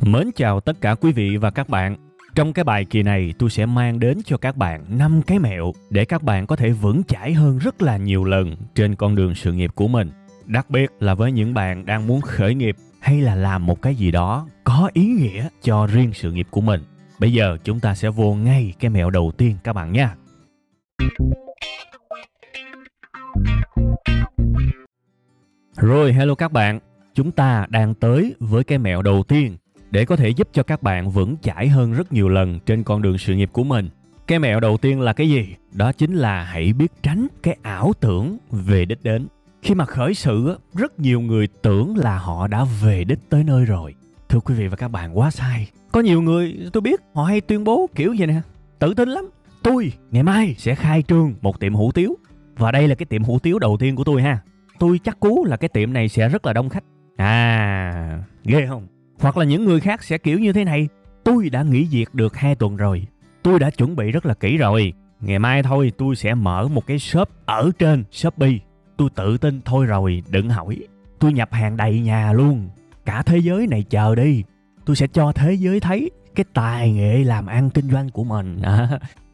Mến chào tất cả quý vị và các bạn. Trong cái bài kỳ này tôi sẽ mang đến cho các bạn 5 cái mẹo để các bạn có thể vững chãi hơn rất là nhiều lần trên con đường sự nghiệp của mình. Đặc biệt là với những bạn đang muốn khởi nghiệp hay là làm một cái gì đó có ý nghĩa cho riêng sự nghiệp của mình. Bây giờ chúng ta sẽ vô ngay cái mẹo đầu tiên các bạn nha. Rồi, hello các bạn. Chúng ta đang tới với cái mẹo đầu tiên để có thể giúp cho các bạn vững chãi hơn rất nhiều lần trên con đường sự nghiệp của mình. Cái mẹo đầu tiên là cái gì? Đó chính là hãy biết tránh cái ảo tưởng về đích đến. Khi mà khởi sự, rất nhiều người tưởng là họ đã về đích tới nơi rồi. Thưa quý vị và các bạn, quá sai. Có nhiều người tôi biết họ hay tuyên bố kiểu vậy nè, tự tin lắm. Tôi ngày mai sẽ khai trương một tiệm hủ tiếu. Và đây là cái tiệm hủ tiếu đầu tiên của tôi ha. Tôi chắc cú là cái tiệm này sẽ rất là đông khách. Ghê không? Hoặc là những người khác sẽ kiểu như thế này. Tôi đã nghỉ việc được 2 tuần rồi. Tôi đã chuẩn bị rất là kỹ rồi. Ngày mai thôi tôi sẽ mở một cái shop ở trên Shopee. Tôi tự tin thôi rồi, đừng hỏi. Tôi nhập hàng đầy nhà luôn. Cả thế giới này chờ đi. Tôi sẽ cho thế giới thấy cái tài nghệ làm ăn kinh doanh của mình.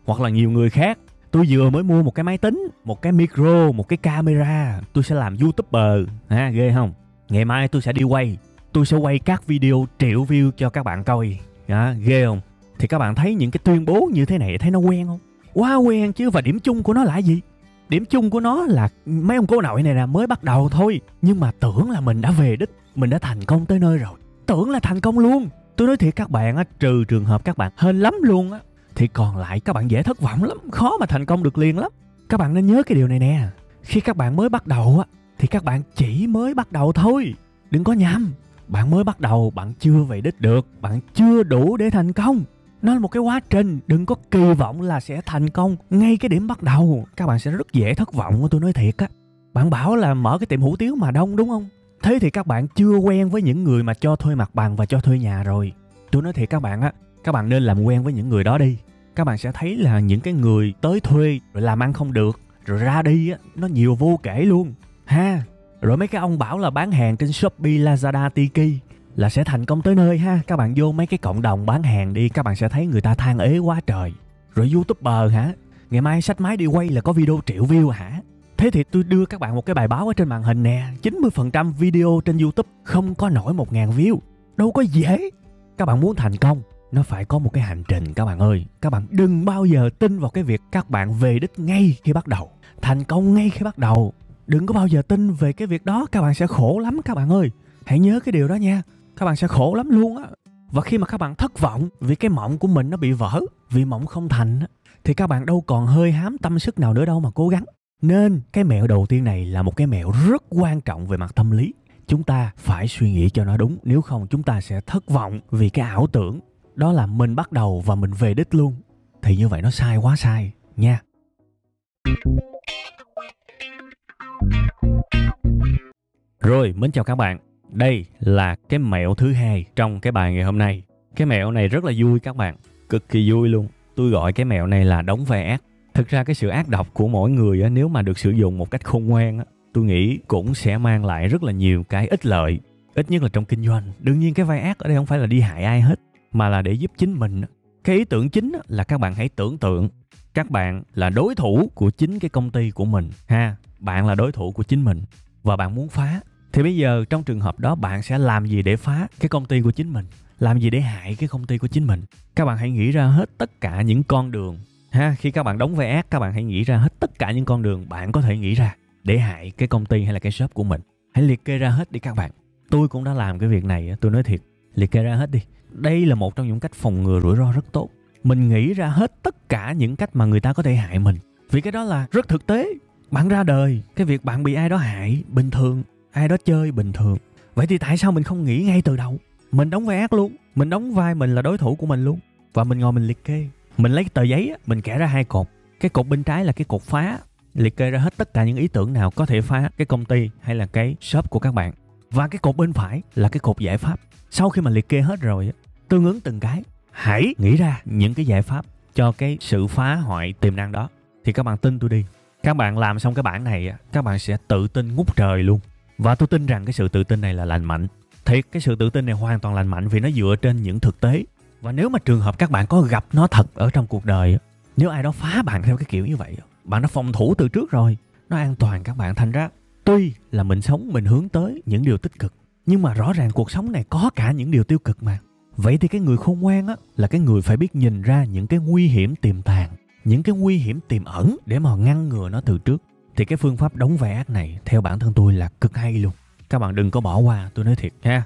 Hoặc là nhiều người khác. Tôi vừa mới mua một cái máy tính, một cái micro, một cái camera. Tôi sẽ làm YouTuber. Ghê không? Ngày mai tôi sẽ đi quay. Tôi sẽ quay các video triệu view cho các bạn coi. Ghê không? Thì các bạn thấy những cái tuyên bố như thế này thấy nó quen không? Quá quen chứ. Và điểm chung của nó là gì? Điểm chung của nó là mấy ông cô nội này là mới bắt đầu thôi. Nhưng mà tưởng là mình đã về đích. Mình đã thành công tới nơi rồi. Tưởng là thành công luôn. Tôi nói thiệt các bạn á, trừ trường hợp các bạn hên lắm luôn á, thì còn lại các bạn dễ thất vọng lắm. Khó mà thành công được liền lắm. Các bạn nên nhớ cái điều này nè. Khi các bạn mới bắt đầu á, thì các bạn chỉ mới bắt đầu thôi. Đừng có nhầm. Bạn mới bắt đầu, bạn chưa về đích được. Bạn chưa đủ để thành công. Nó là một cái quá trình. Đừng có kỳ vọng là sẽ thành công ngay cái điểm bắt đầu. Các bạn sẽ rất dễ thất vọng. Tôi nói thiệt á. Bạn bảo là mở cái tiệm hủ tiếu mà đông đúng không? Thế thì các bạn chưa quen với những người mà cho thuê mặt bằng và cho thuê nhà rồi. Tôi nói thiệt các bạn á. Các bạn nên làm quen với những người đó đi. Các bạn sẽ thấy là những cái người tới thuê rồi làm ăn không được, rồi ra đi á, nó nhiều vô kể luôn ha. Rồi mấy cái ông bảo là bán hàng trên Shopee, Lazada, Tiki là sẽ thành công tới nơi ha. Các bạn vô mấy cái cộng đồng bán hàng đi, các bạn sẽ thấy người ta than ế quá trời. Rồi YouTuber hả? Ngày mai xách máy đi quay là có video triệu view hả? Thế thì tôi đưa các bạn một cái bài báo ở trên màn hình nè. 90% video trên YouTube không có nổi 1.000 view. Đâu có dễ. Các bạn muốn thành công, nó phải có một cái hành trình các bạn ơi. Các bạn đừng bao giờ tin vào cái việc các bạn về đích ngay khi bắt đầu, thành công ngay khi bắt đầu. Đừng có bao giờ tin về cái việc đó. Các bạn sẽ khổ lắm các bạn ơi. Hãy nhớ cái điều đó nha. Các bạn sẽ khổ lắm luôn á. Và khi mà các bạn thất vọng vì cái mộng của mình nó bị vỡ, vì mộng không thành á, thì các bạn đâu còn hơi hám tâm sức nào nữa đâu mà cố gắng. Nên cái mẹo đầu tiên này là một cái mẹo rất quan trọng về mặt tâm lý. Chúng ta phải suy nghĩ cho nó đúng. Nếu không chúng ta sẽ thất vọng vì cái ảo tưởng đó là mình bắt đầu và mình về đích luôn. Thì như vậy nó sai, quá sai nha. Rồi, mến chào các bạn. Đây là cái mẹo thứ hai trong cái bài ngày hôm nay. Cái mẹo này rất là vui các bạn. Cực kỳ vui luôn. Tôi gọi cái mẹo này là đóng vai ác. Thực ra cái sự ác độc của mỗi người á, nếu mà được sử dụng một cách khôn ngoan á, tôi nghĩ cũng sẽ mang lại rất là nhiều cái ích lợi. Ít nhất là trong kinh doanh. Đương nhiên cái vai ác ở đây không phải là đi hại ai hết, mà là để giúp chính mình. Cái ý tưởng chính là các bạn hãy tưởng tượng các bạn là đối thủ của chính cái công ty của mình ha. Bạn là đối thủ của chính mình và bạn muốn phá. Thì bây giờ trong trường hợp đó bạn sẽ làm gì để phá cái công ty của chính mình? Làm gì để hại cái công ty của chính mình? Các bạn hãy nghĩ ra hết tất cả những con đường ha. Khi các bạn đóng vai ác, các bạn hãy nghĩ ra hết tất cả những con đường bạn có thể nghĩ ra để hại cái công ty hay là cái shop của mình. Hãy liệt kê ra hết đi các bạn. Tôi cũng đã làm cái việc này, tôi nói thiệt. Liệt kê ra hết đi. Đây là một trong những cách phòng ngừa rủi ro rất tốt. Mình nghĩ ra hết tất cả những cách mà người ta có thể hại mình. Vì cái đó là rất thực tế. Bạn ra đời, cái việc bạn bị ai đó hại bình thường, ai đó chơi bình thường. Vậy thì tại sao mình không nghĩ ngay từ đầu? Mình đóng vai ác luôn. Mình đóng vai mình là đối thủ của mình luôn. Và mình ngồi mình liệt kê. Mình lấy cái tờ giấy, mình kẻ ra 2 cột. Cái cột bên trái là cái cột phá. Liệt kê ra hết tất cả những ý tưởng nào có thể phá cái công ty hay là cái shop của các bạn. Và cái cột bên phải là cái cột giải pháp. Sau khi mà liệt kê hết rồi, tương ứng từng cái, hãy nghĩ ra những cái giải pháp cho cái sự phá hoại tiềm năng đó. Thì các bạn tin tôi đi. Các bạn làm xong cái bảng này, các bạn sẽ tự tin ngút trời luôn. Và tôi tin rằng cái sự tự tin này là lành mạnh. Thiệt, cái sự tự tin này hoàn toàn lành mạnh vì nó dựa trên những thực tế. Và nếu mà trường hợp các bạn có gặp nó thật ở trong cuộc đời, nếu ai đó phá bạn theo cái kiểu như vậy, bạn đã phòng thủ từ trước rồi, nó an toàn các bạn. Thành ra tuy là mình sống, mình hướng tới những điều tích cực, nhưng mà rõ ràng cuộc sống này có cả những điều tiêu cực mà. Vậy thì cái người khôn ngoan á là cái người phải biết nhìn ra những cái nguy hiểm tiềm tàng, những cái nguy hiểm tiềm ẩn để mà ngăn ngừa nó từ trước. Thì cái phương pháp đóng vai ác này theo bản thân tôi là cực hay luôn. Các bạn đừng có bỏ qua, tôi nói thiệt ha.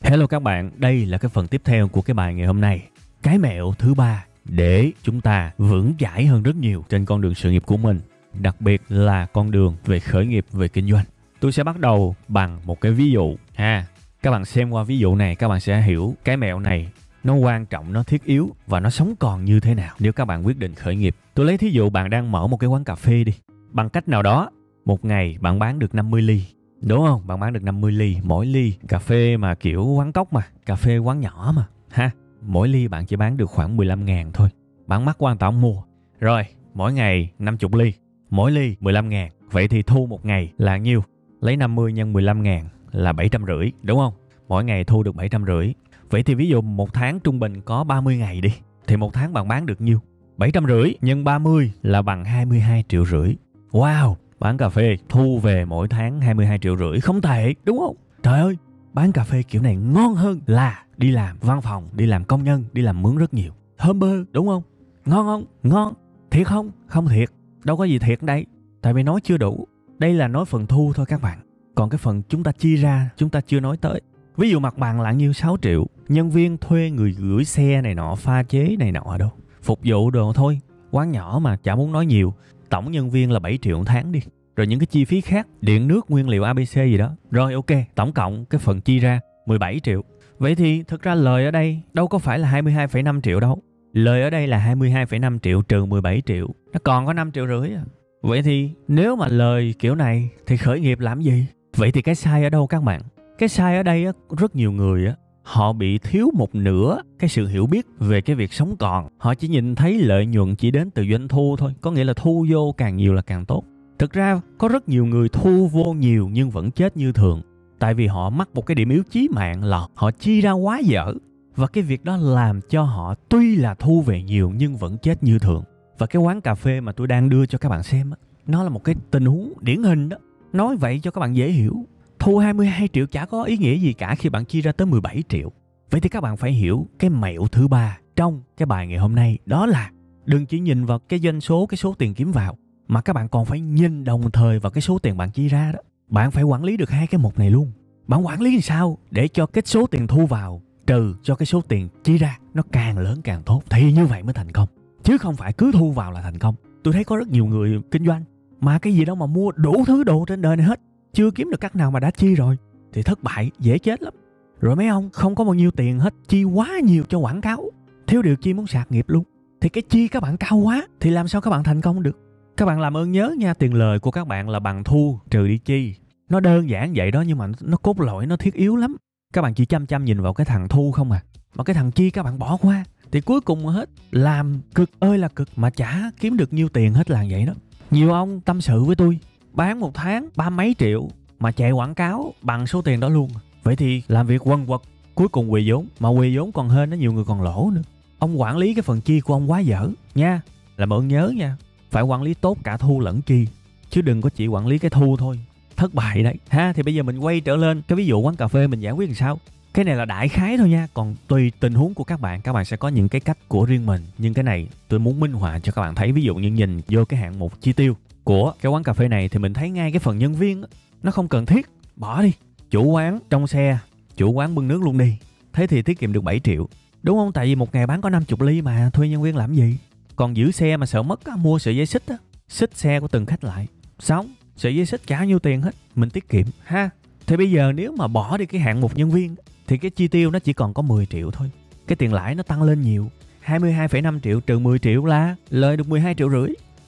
Hello các bạn, đây là cái phần tiếp theo của cái bài ngày hôm nay. Cái mẹo thứ 3 để chúng ta vững chãi hơn rất nhiều trên con đường sự nghiệp của mình, đặc biệt là con đường về khởi nghiệp, về kinh doanh. Tôi sẽ bắt đầu bằng một cái ví dụ ha. Các bạn xem qua ví dụ này, các bạn sẽ hiểu cái mẹo này nó quan trọng, nó thiết yếu và nó sống còn như thế nào nếu các bạn quyết định khởi nghiệp. Tôi lấy thí dụ bạn đang mở một cái quán cà phê đi. Bằng cách nào đó, một ngày bạn bán được 50 ly. Đúng không? Bạn bán được 50 ly. Mỗi ly cà phê mà kiểu quán cốc mà, cà phê quán nhỏ mà ha. Mỗi ly bạn chỉ bán được khoảng 15.000 thôi. Bạn mắc quan trọng mua. Rồi, mỗi ngày 50 ly. Mỗi ly 15.000. Vậy thì thu một ngày là nhiêu? Lấy 50 nhân 15.000 là 750, đúng không? Mỗi ngày thu được 750. Vậy thì ví dụ một tháng trung bình có 30 ngày đi. Thì một tháng bạn bán được nhiêu? 750 nhân 30 là bằng 22,5 triệu. Wow! Bán cà phê thu về mỗi tháng 22,5 triệu. Không tệ, đúng không? Trời ơi! Bán cà phê kiểu này ngon hơn là đi làm văn phòng, đi làm công nhân, đi làm mướn rất nhiều. Thơm bơ, đúng không? Ngon không? Ngon. Thiệt không? Không thiệt. Đâu có gì thiệt đây. Tại vì nói chưa đủ. Đây là nói phần thu thôi các bạn. Còn cái phần chúng ta chi ra, chúng ta chưa nói tới. Ví dụ mặt bằng là nhiêu? 6 triệu. Nhân viên thuê người gửi xe này nọ, pha chế này nọ đâu. Phục vụ đồ thôi. Quán nhỏ mà, chả muốn nói nhiều. Tổng nhân viên là 7 triệu một tháng đi. Rồi những cái chi phí khác, điện nước, nguyên liệu ABC gì đó. Rồi ok, tổng cộng cái phần chi ra 17 triệu. Vậy thì thực ra lời ở đây đâu có phải là 22,5 triệu đâu. Lời ở đây là 22,5 triệu trừ 17 triệu. Nó còn có 5,5 triệu à. Vậy thì nếu mà lời kiểu này thì khởi nghiệp làm gì? Vậy thì cái sai ở đâu các bạn? Cái sai ở đây á, rất nhiều người á, họ bị thiếu một nửa cái sự hiểu biết về cái việc sống còn. Họ chỉ nhìn thấy lợi nhuận chỉ đến từ doanh thu thôi. Có nghĩa là thu vô càng nhiều là càng tốt. Thực ra có rất nhiều người thu vô nhiều nhưng vẫn chết như thường. Tại vì họ mắc một cái điểm yếu chí mạng là họ chi ra quá dở. Và cái việc đó làm cho họ tuy là thu về nhiều nhưng vẫn chết như thường. Và cái quán cà phê mà tôi đang đưa cho các bạn xem á, nó là một cái tình huống điển hình đó. Nói vậy cho các bạn dễ hiểu. Thu 22 triệu chả có ý nghĩa gì cả khi bạn chia ra tới 17 triệu. Vậy thì các bạn phải hiểu cái mẹo thứ 3 trong cái bài ngày hôm nay. Đó là đừng chỉ nhìn vào cái doanh số, cái số tiền kiếm vào, mà các bạn còn phải nhìn đồng thời vào cái số tiền bạn chi ra đó. Bạn phải quản lý được hai cái mục này luôn. Bạn quản lý làm sao để cho cái số tiền thu vào trừ cho cái số tiền chi ra nó càng lớn càng tốt. Thì như vậy mới thành công. Chứ không phải cứ thu vào là thành công. Tôi thấy có rất nhiều người kinh doanh mà cái gì đâu mà mua đủ thứ đồ trên đời này hết, chưa kiếm được cách nào mà đã chi rồi thì thất bại, dễ chết lắm. Rồi mấy ông không có bao nhiêu tiền hết, chi quá nhiều cho quảng cáo, thiếu điều chi muốn sạc nghiệp luôn. Thì cái chi các bạn cao quá thì làm sao các bạn thành công được? Các bạn làm ơn nhớ nha, tiền lời của các bạn là bằng thu trừ đi chi. Nó đơn giản vậy đó nhưng mà nó cốt lõi, nó thiết yếu lắm. Các bạn chỉ chăm nhìn vào cái thằng thu không à, mà cái thằng chi các bạn bỏ qua thì cuối cùng hết làm cực ơi là cực mà chả kiếm được nhiêu tiền hết là vậy đó. Nhiều ông tâm sự với tôi, bán một tháng 30 mấy triệu mà chạy quảng cáo bằng số tiền đó luôn. Vậy thì làm việc quần quật, cuối cùng quỳ vốn, mà quỳ vốn còn hên, nó nhiều người còn lỗ nữa. Ông quản lý cái phần chi của ông quá dở nha. Làm ơn nhớ nha, phải quản lý tốt cả thu lẫn chi, chứ đừng có chỉ quản lý cái thu thôi, thất bại đấy ha. Thì bây giờ mình quay trở lên cái ví dụ quán cà phê mình giải quyết làm sao. Cái này là đại khái thôi nha, còn tùy tình huống của các bạn sẽ có những cái cách của riêng mình. Nhưng cái này tôi muốn minh họa cho các bạn thấy. Ví dụ như nhìn vô cái hạng mục chi tiêu của cái quán cà phê này thì mình thấy ngay cái phần nhân viên nó không cần thiết, bỏ đi. Chủ quán trong xe, chủ quán bưng nước luôn đi. Thế thì tiết kiệm được 7 triệu, đúng không? Tại vì một ngày bán có 50 ly mà, thuê nhân viên làm gì? Còn giữ xe mà sợ mất á, mua sợi dây xích á, xích xe của từng khách lại. Xong, sợi dây xích chả nhiêu tiền hết, mình tiết kiệm ha. Thì bây giờ nếu mà bỏ đi cái hạng mục nhân viên thì cái chi tiêu nó chỉ còn có 10 triệu thôi. Cái tiền lãi nó tăng lên nhiều. 22,5 triệu trừ 10 triệu là lời được 12,5 triệu,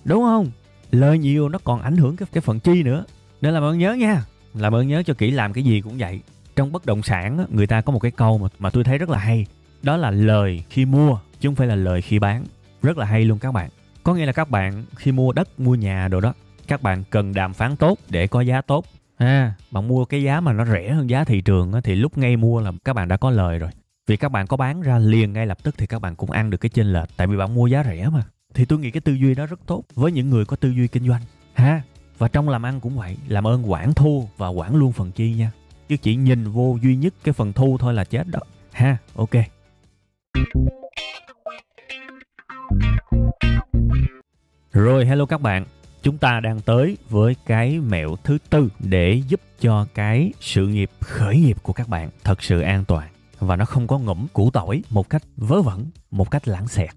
đúng không? Lời nhiều nó còn ảnh hưởng cái phần chi nữa. Nên làm ơn nhớ nha, làm ơn nhớ cho kỹ, làm cái gì cũng vậy. Trong bất động sản người ta có một cái câu mà tôi thấy rất là hay. Đó là lời khi mua chứ không phải là lời khi bán. Rất là hay luôn các bạn. Có nghĩa là các bạn khi mua đất, mua nhà đồ đó, các bạn cần đàm phán tốt để có giá tốt. Bạn mua cái giá mà nó rẻ hơn giá thị trường thì lúc ngay mua là các bạn đã có lời rồi. Vì các bạn có bán ra liền ngay lập tức thì các bạn cũng ăn được cái chênh lệch, tại vì bạn mua giá rẻ mà. Thì tôi nghĩ cái tư duy đó rất tốt với những người có tư duy kinh doanh Và trong làm ăn cũng vậy, làm ơn quản thu và quản luôn phần chi nha, chứ chỉ nhìn vô duy nhất cái phần thu thôi là chết đó ok. Rồi, hello các bạn. Chúng ta đang tới với cái mẹo thứ tư để giúp cho cái sự nghiệp khởi nghiệp của các bạn thật sự an toàn và nó không có ngủm củ tỏi một cách vớ vẩn, một cách lãng xẹt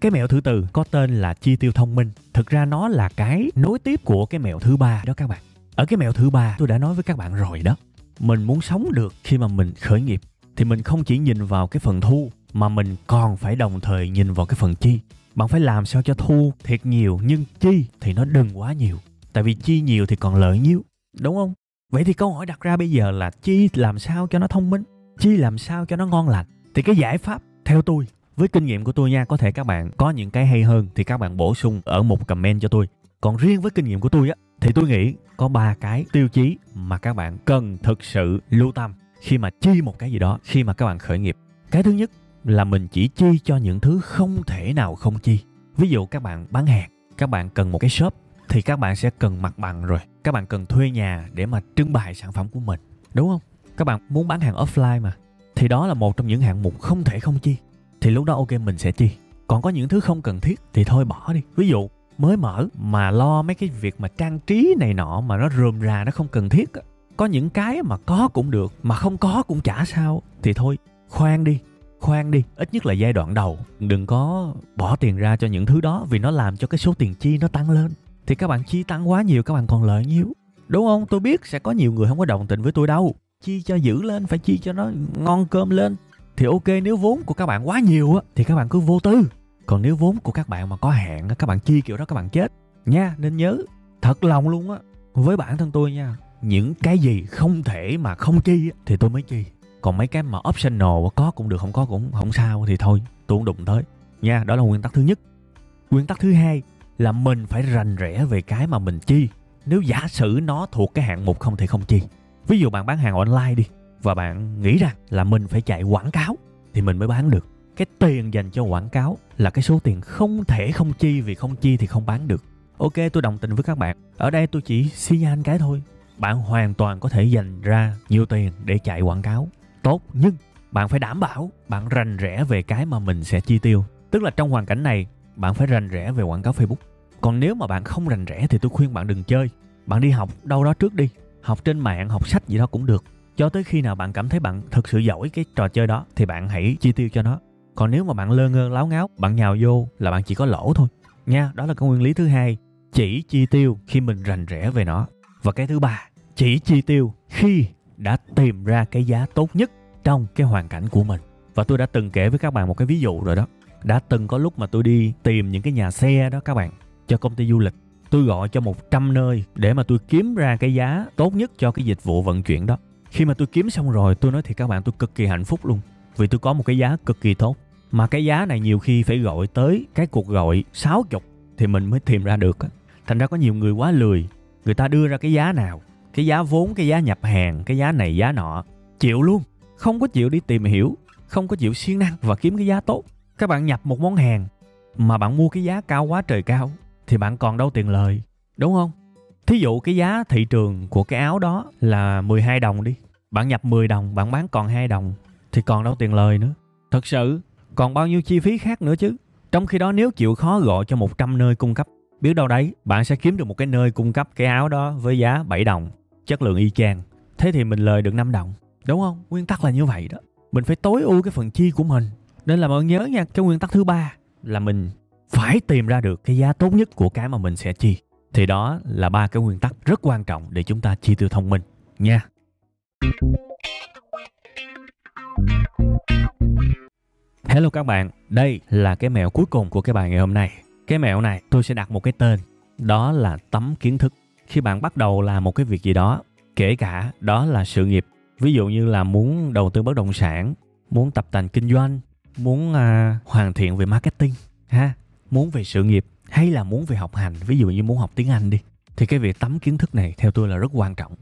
Cái mẹo thứ tư có tên là chi tiêu thông minh. Thực ra nó là cái nối tiếp của cái mẹo thứ ba đó các bạn. Ở cái mẹo thứ ba tôi đã nói với các bạn rồi đó. Mình muốn sống được khi mà mình khởi nghiệp thì mình không chỉ nhìn vào cái phần thu mà mình còn phải đồng thời nhìn vào cái phần chi. Bạn phải làm sao cho thu thiệt nhiều nhưng chi thì nó đừng quá nhiều. Tại vì chi nhiều thì còn lợi nhiêu, đúng không? Vậy thì câu hỏi đặt ra bây giờ là chi làm sao cho nó thông minh, chi làm sao cho nó ngon lành. Thì cái giải pháp theo tôi, với kinh nghiệm của tôi nha, có thể các bạn có những cái hay hơn thì các bạn bổ sung ở một comment cho tôi. Còn riêng với kinh nghiệm của tôi thì tôi nghĩ có 3 cái tiêu chí mà các bạn cần thực sự lưu tâm khi mà chi một cái gì đó, khi mà các bạn khởi nghiệp. Cái thứ nhất là mình chỉ chi cho những thứ không thể nào không chi. Ví dụ các bạn bán hàng, các bạn cần một cái shop thì các bạn sẽ cần mặt bằng rồi. Các bạn cần thuê nhà để mà trưng bày sản phẩm của mình, đúng không? Các bạn muốn bán hàng offline mà, thì đó là một trong những hạng mục không thể không chi. Thì lúc đó ok mình sẽ chi. Còn có những thứ không cần thiết thì thôi bỏ đi. Ví dụ mới mở mà lo mấy cái việc mà trang trí này nọ mà nó rườm rà, nó không cần thiết. Có những cái mà có cũng được, mà không có cũng chả sao. Thì thôi, khoan đi. Ít nhất là giai đoạn đầu đừng có bỏ tiền ra cho những thứ đó, vì nó làm cho cái số tiền chi nó tăng lên. Thì các bạn chi tăng quá nhiều các bạn còn lợi nhiêu, đúng không? Tôi biết sẽ có nhiều người không có đồng tình với tôi đâu. Chi cho dữ lên, phải chi cho nó ngon cơm lên. Thì ok, nếu vốn của các bạn quá nhiều thì các bạn cứ vô tư. Còn nếu vốn của các bạn mà có hạn, các bạn chi kiểu đó các bạn chết nha. Nên nhớ thật lòng luôn với bản thân tôi nha, những cái gì không thể mà không chi thì tôi mới chi. Còn mấy cái mà optional có cũng được, không có cũng không sao thì thôi, tôi không đụng tới nha. Đó là nguyên tắc thứ nhất. Nguyên tắc thứ hai là mình phải rành rẽ về cái mà mình chi. Nếu giả sử nó thuộc cái hạng mục không thể không chi, ví dụ bạn bán hàng online đi, và bạn nghĩ rằng là mình phải chạy quảng cáo thì mình mới bán được. Cái tiền dành cho quảng cáo là cái số tiền không thể không chi, vì không chi thì không bán được. Ok, tôi đồng tình với các bạn. Ở đây tôi chỉ xi nhan cái thôi. Bạn hoàn toàn có thể dành ra nhiều tiền để chạy quảng cáo tốt, nhưng bạn phải đảm bảo bạn rành rẽ về cái mà mình sẽ chi tiêu. Tức là trong hoàn cảnh này bạn phải rành rẽ về quảng cáo Facebook. Còn nếu mà bạn không rành rẽ thì tôi khuyên bạn đừng chơi. Bạn đi học đâu đó trước đi, học trên mạng, học sách gì đó cũng được. Cho tới khi nào bạn cảm thấy bạn thực sự giỏi cái trò chơi đó thì bạn hãy chi tiêu cho nó. Còn nếu mà bạn lơ ngơ láo ngáo, bạn nhào vô là bạn chỉ có lỗ thôi nha. Đó là cái nguyên lý thứ hai, chỉ chi tiêu khi mình rành rẽ về nó. Và cái thứ ba, chỉ chi tiêu khi đã tìm ra cái giá tốt nhất trong cái hoàn cảnh của mình. Và tôi đã từng kể với các bạn một cái ví dụ rồi đó. Đã từng có lúc mà tôi đi tìm những cái nhà xe đó các bạn, cho công ty du lịch. Tôi gọi cho 100 nơi để mà tôi kiếm ra cái giá tốt nhất cho cái dịch vụ vận chuyển đó. Khi mà tôi kiếm xong rồi, tôi nói thì các bạn, tôi cực kỳ hạnh phúc luôn. Vì tôi có một cái giá cực kỳ tốt. Mà cái giá này nhiều khi phải gọi tới cái cuộc gọi 60 thì mình mới tìm ra được. Thành ra có nhiều người quá lười. Người ta đưa ra cái giá nào, cái giá vốn, cái giá nhập hàng, cái giá này giá nọ, chịu luôn. Không có chịu đi tìm hiểu, không có chịu siêng năng và kiếm cái giá tốt. Các bạn nhập một món hàng mà bạn mua cái giá cao quá trời cao thì bạn còn đâu tiền lời, đúng không? Thí dụ cái giá thị trường của cái áo đó là 12 đồng đi. Bạn nhập 10 đồng, bạn bán còn 2 đồng thì còn đâu tiền lời nữa. Thật sự, còn bao nhiêu chi phí khác nữa chứ. Trong khi đó nếu chịu khó gọi cho 100 nơi cung cấp, biết đâu đấy bạn sẽ kiếm được một cái nơi cung cấp cái áo đó với giá 7 đồng, chất lượng y chang. Thế thì mình lời được 5 đồng, đúng không? Nguyên tắc là như vậy đó. Mình phải tối ưu cái phần chi của mình. Nên là mọi người nhớ nha, cái nguyên tắc thứ ba là mình phải tìm ra được cái giá tốt nhất của cái mà mình sẽ chi. Thì đó là 3 cái nguyên tắc rất quan trọng để chúng ta chi tiêu thông minh nha. Hello các bạn, đây là cái mẹo cuối cùng của cái bài ngày hôm nay. Cái mẹo này tôi sẽ đặt một cái tên, đó là tấm kiến thức. Khi bạn bắt đầu làm một cái việc gì đó, kể cả đó là sự nghiệp, ví dụ như là muốn đầu tư bất động sản, muốn tập tành kinh doanh, muốn hoàn thiện về marketing, muốn về sự nghiệp, hay là muốn về học hành, ví dụ như muốn học tiếng Anh đi, thì cái việc tắm kiến thức này theo tôi là rất quan trọng.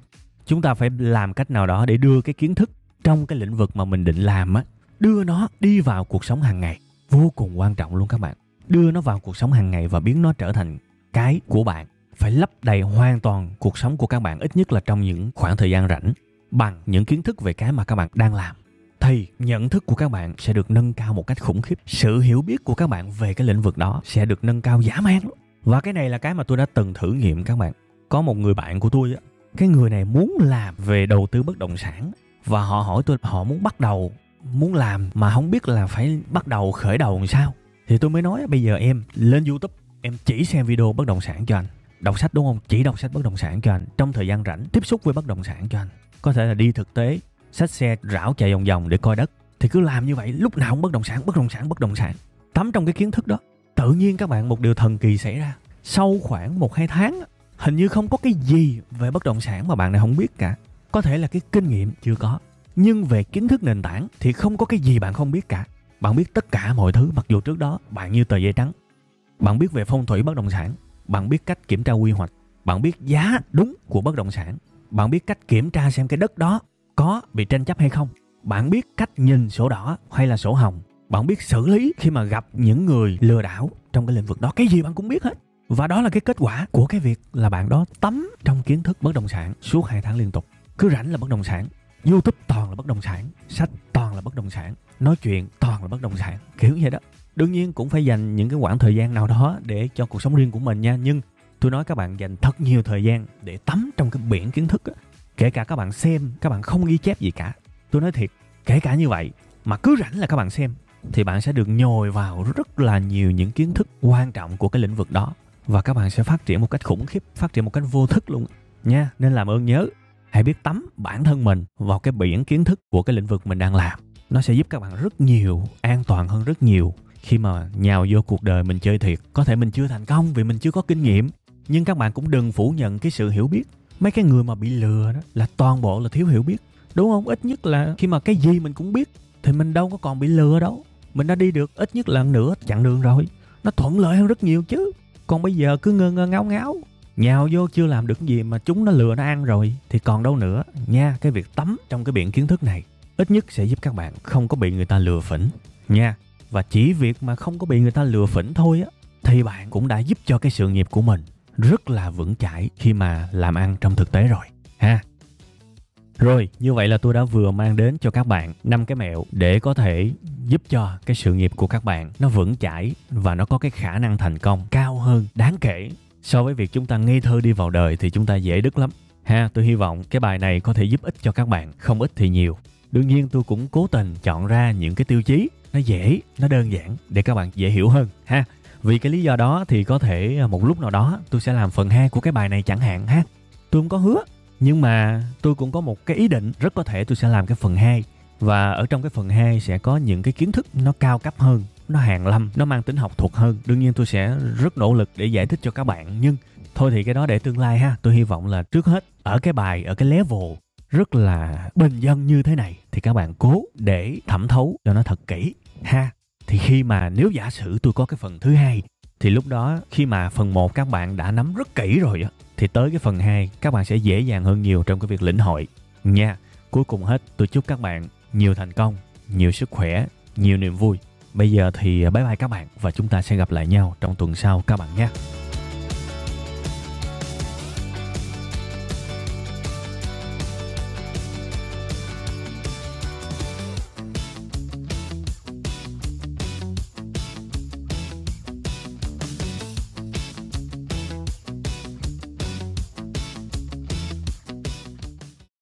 Chúng ta phải làm cách nào đó để đưa cái kiến thức trong cái lĩnh vực mà mình định làm á, đưa nó đi vào cuộc sống hàng ngày. Vô cùng quan trọng luôn các bạn. Đưa nó vào cuộc sống hàng ngày và biến nó trở thành cái của bạn. Phải lấp đầy hoàn toàn cuộc sống của các bạn, ít nhất là trong những khoảng thời gian rảnh, bằng những kiến thức về cái mà các bạn đang làm. Thì nhận thức của các bạn sẽ được nâng cao một cách khủng khiếp. Sự hiểu biết của các bạn về cái lĩnh vực đó sẽ được nâng cao dã man. Và cái này là cái mà tôi đã từng thử nghiệm các bạn. Có một người bạn của tôi á, cái người này muốn làm về đầu tư bất động sản. Và họ hỏi tôi, họ muốn bắt đầu, muốn làm mà không biết là phải bắt đầu khởi đầu làm sao. Thì tôi mới nói bây giờ em lên YouTube, em chỉ xem video bất động sản cho anh. Đọc sách đúng không? Chỉ đọc sách bất động sản cho anh. Trong thời gian rảnh, tiếp xúc với bất động sản cho anh. Có thể là đi thực tế, xách xe rảo chạy vòng vòng để coi đất. Thì cứ làm như vậy, lúc nào cũng bất động sản. Tắm trong cái kiến thức đó. Tự nhiên các bạn một điều thần kỳ xảy ra. Sau khoảng 1-2 tháng, hình như không có cái gì về bất động sản mà bạn này không biết cả. Có thể là cái kinh nghiệm chưa có, nhưng về kiến thức nền tảng thì không có cái gì bạn không biết cả. Bạn biết tất cả mọi thứ, mặc dù trước đó bạn như tờ giấy trắng. Bạn biết về phong thủy bất động sản, bạn biết cách kiểm tra quy hoạch, bạn biết giá đúng của bất động sản, bạn biết cách kiểm tra xem cái đất đó có bị tranh chấp hay không, bạn biết cách nhìn sổ đỏ hay là sổ hồng, bạn biết xử lý khi mà gặp những người lừa đảo trong cái lĩnh vực đó. Cái gì bạn cũng biết hết. Và đó là cái kết quả của cái việc là bạn đó tắm trong kiến thức bất động sản suốt 2 tháng liên tục. Cứ rảnh là bất động sản, YouTube toàn là bất động sản, sách toàn là bất động sản, nói chuyện toàn là bất động sản, kiểu vậy đó. Đương nhiên cũng phải dành những cái khoảng thời gian nào đó để cho cuộc sống riêng của mình nha. Nhưng tôi nói các bạn dành thật nhiều thời gian để tắm trong cái biển kiến thức á. Kể cả các bạn xem, các bạn không ghi chép gì cả. Tôi nói thiệt, kể cả như vậy mà cứ rảnh là các bạn xem, thì bạn sẽ được nhồi vào rất là nhiều những kiến thức quan trọng của cái lĩnh vực đó. Và các bạn sẽ phát triển một cách khủng khiếp, phát triển một cách vô thức luôn nha. Nên làm ơn nhớ, hãy biết tắm bản thân mình vào cái biển kiến thức của cái lĩnh vực mình đang làm. Nó sẽ giúp các bạn rất nhiều, an toàn hơn rất nhiều. Khi mà nhào vô cuộc đời mình chơi thiệt, có thể mình chưa thành công vì mình chưa có kinh nghiệm, nhưng các bạn cũng đừng phủ nhận cái sự hiểu biết. Mấy cái người mà bị lừa đó là toàn bộ là thiếu hiểu biết, đúng không? Ít nhất là khi mà cái gì mình cũng biết thì mình đâu có còn bị lừa đâu. Mình đã đi được ít nhất là nửa chặng đường rồi. Nó thuận lợi hơn rất nhiều chứ. Còn bây giờ cứ ngơ ngáo ngáo, nhào vô chưa làm được gì mà chúng nó lừa nó ăn rồi thì còn đâu nữa nha. Cái việc tắm trong cái biển kiến thức này ít nhất sẽ giúp các bạn không có bị người ta lừa phỉnh nha. Và chỉ việc mà không có bị người ta lừa phỉnh thôi á, thì bạn cũng đã giúp cho cái sự nghiệp của mình rất là vững chãi khi mà làm ăn trong thực tế rồi ha. Rồi, như vậy là tôi đã vừa mang đến cho các bạn 5 cái mẹo để có thể giúp cho cái sự nghiệp của các bạn nó vững chãi và nó có cái khả năng thành công cao hơn đáng kể so với việc chúng ta ngây thơ đi vào đời thì chúng ta dễ đứt lắm ha. Tôi hy vọng cái bài này có thể giúp ích cho các bạn, không ít thì nhiều. Đương nhiên tôi cũng cố tình chọn ra những cái tiêu chí nó dễ, nó đơn giản để các bạn dễ hiểu hơn ha. Vì cái lý do đó thì có thể một lúc nào đó tôi sẽ làm phần 2 của cái bài này chẳng hạn ha. Tôi không có hứa, nhưng mà tôi cũng có một cái ý định rất có thể tôi sẽ làm cái phần 2. Và ở trong cái phần 2 sẽ có những cái kiến thức nó cao cấp hơn, nó hàn lâm, nó mang tính học thuật hơn. Đương nhiên tôi sẽ rất nỗ lực để giải thích cho các bạn. Nhưng thôi thì cái đó để tương lai ha. Tôi hy vọng là trước hết ở cái bài, ở cái level rất là bình dân như thế này thì các bạn cố để thẩm thấu cho nó thật kỹ ha. Thì khi mà nếu giả sử tôi có cái phần thứ 2 thì lúc đó khi mà phần 1 các bạn đã nắm rất kỹ rồi á, thì tới cái phần 2 các bạn sẽ dễ dàng hơn nhiều trong cái việc lĩnh hội nha. Cuối cùng hết tôi chúc các bạn nhiều thành công, nhiều sức khỏe, nhiều niềm vui. Bây giờ thì bye bye các bạn và chúng ta sẽ gặp lại nhau trong tuần sau các bạn nhé.